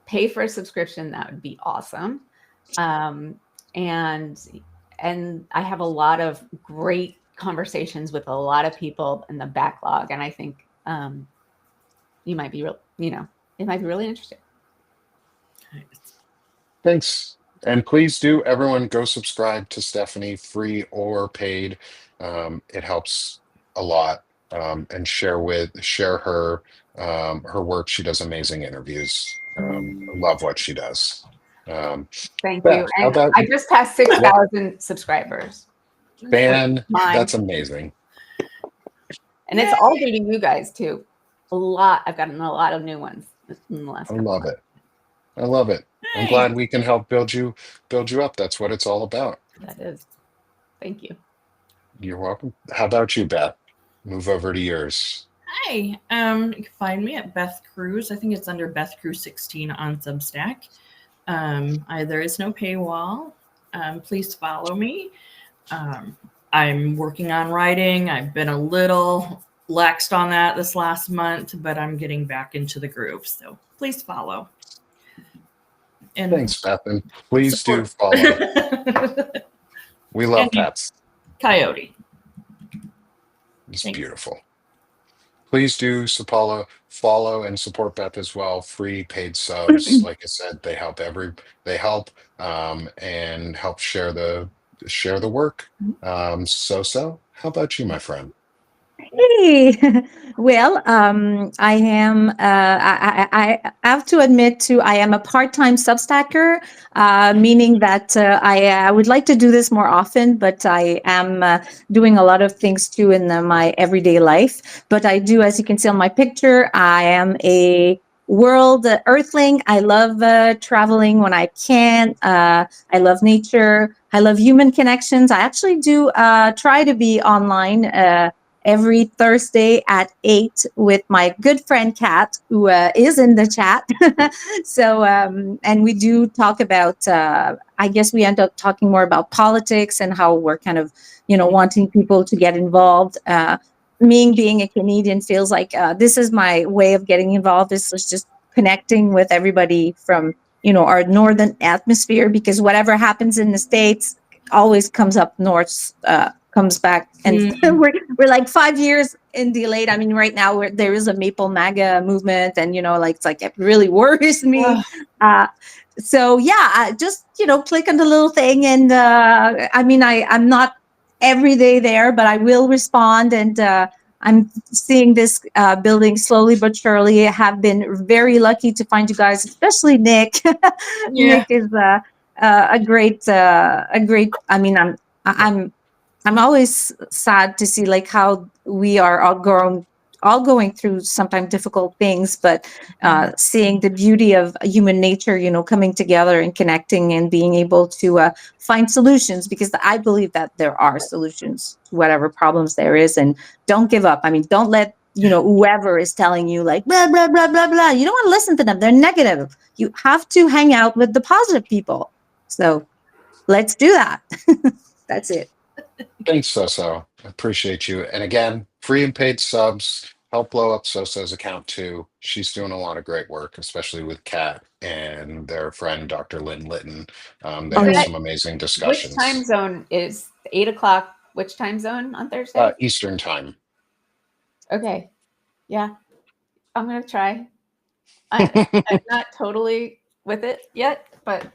pay for a subscription, that would be awesome. And I have a lot of great conversations with a lot of people in the backlog, and I think you might be it might be really interesting. Thanks. And please do, everyone, go subscribe to Stephanie, free or paid. It helps a lot. And share her her work. She does amazing interviews. Love what she does. Thank you. Beth, how And about I just passed 6,000 subscribers. Ban? Mine. That's amazing. And it's all due to you guys too. A lot. I've gotten a lot of new ones in the last I couple love months. it. I love it. I'm Hey. glad we can help build you up. That's what it's all about. That is. Thank you. You're welcome. How about you, Beth? Move over to yours. Hi. You can find me at Beth Cruz. I think it's under Beth Cruz 16 on Substack. There is no paywall. Please follow me. I'm working on writing. I've been a little laxed on that this last month, but I'm getting back into the groove. So please follow. And Thanks, Beth. And please do support. follow. We love pets. Coyote. It's Thanks. beautiful. Please do follow and support Beth as well. Free paid subs. Like I said, they help and help share the work. So how about you, my friend? Hey, well, I am. I have to admit, too, I am a part-time Substacker, meaning that I would like to do this more often, but I am doing a lot of things too in my everyday life. But I do, as you can see on my picture, I am a world earthling. I love traveling when I can. I love nature. I love human connections. I actually do try to be online every Thursday at 8 with my good friend Kat, who is in the chat. So, and we do talk about, I guess we end up talking more about politics and how we're kind of, wanting people to get involved. Me being a Canadian feels like this is my way of getting involved. This is just connecting with everybody from, our northern atmosphere, because whatever happens in the States always comes up north, comes back, and we're like 5 years in delayed. I mean, right now there is a Maple MAGA movement, and it's like it really worries me. So yeah, just click on the little thing, and I mean, I'm not every day there, but I will respond, and I'm seeing this building slowly but surely. I have been very lucky to find you guys, especially Nick. Nick is a great. I mean, I'm always sad to see like how we are all going through sometimes difficult things, but seeing the beauty of human nature, coming together and connecting and being able to find solutions, because I believe that there are solutions to whatever problems there is, and don't give up. I mean, don't let whoever is telling you like blah blah blah blah blah. You don't want to listen to them. They're negative. You have to hang out with the positive people. So let's do that. That's it. Thanks, Soso. I appreciate you. And again, free and paid subs help blow up Soso's account too. She's doing a lot of great work, especially with Kat and their friend Dr. Lynn Litton. They have some amazing discussions. Which time zone is 8 o'clock? Which time zone on Thursday? Eastern time. Okay. Yeah. I'm going to try. I'm not totally with it yet, but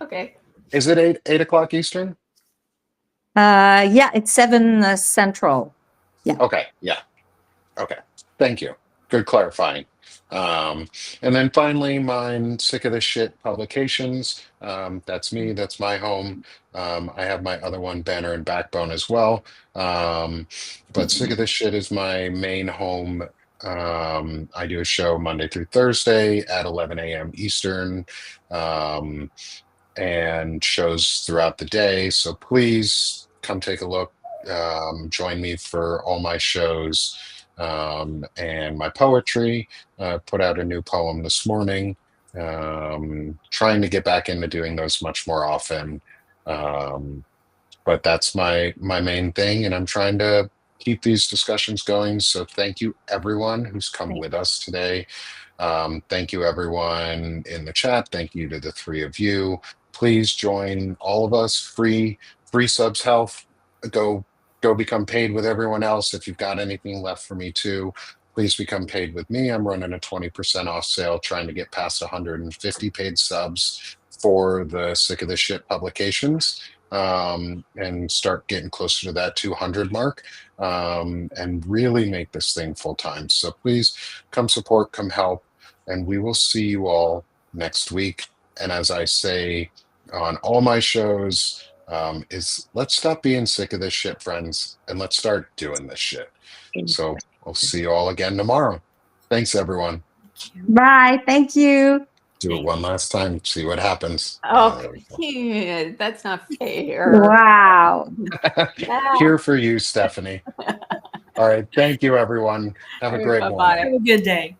okay. Is it 8 o'clock Eastern? Yeah, it's 7 Central. Yeah. Okay. Yeah. Okay. Thank you. Good clarifying. And then finally, mine, Sick of This Shit Publications. That's me, that's my home. I have my other one, Banner and Backbone, as well. But Sick of This Shit is my main home. I do a show Monday through Thursday at 11 a.m. Eastern. Um, and shows throughout the day. So please come take a look. Join me for all my shows and my poetry. Put out a new poem this morning. Trying to get back into doing those much more often. Um, but that's my main thing, and I'm trying to keep these discussions going. So thank you everyone who's come with us today. Thank you, everyone in the chat. Thank you to the three of you. Please join all of us. Free subs health. Go go become paid with everyone else. If you've got anything left for me too, please become paid with me. I'm running a 20% off sale, trying to get past 150 paid subs for the Sick of This Shit publications, and start getting closer to that 200 mark, and really make this thing full time. So please come support, come help, and we will see you all next week. And as I say on all my shows, is let's stop being sick of this shit, friends, and let's start doing this shit. So I'll see you all again tomorrow. Thanks, everyone. Bye. Thank you. Do it one last time. See what happens. Oh, yeah, that's not fair. Wow. Yeah. Here for you, Stephanie. All right. Thank you, everyone. Have a great Bye-bye. morning. Have a good day.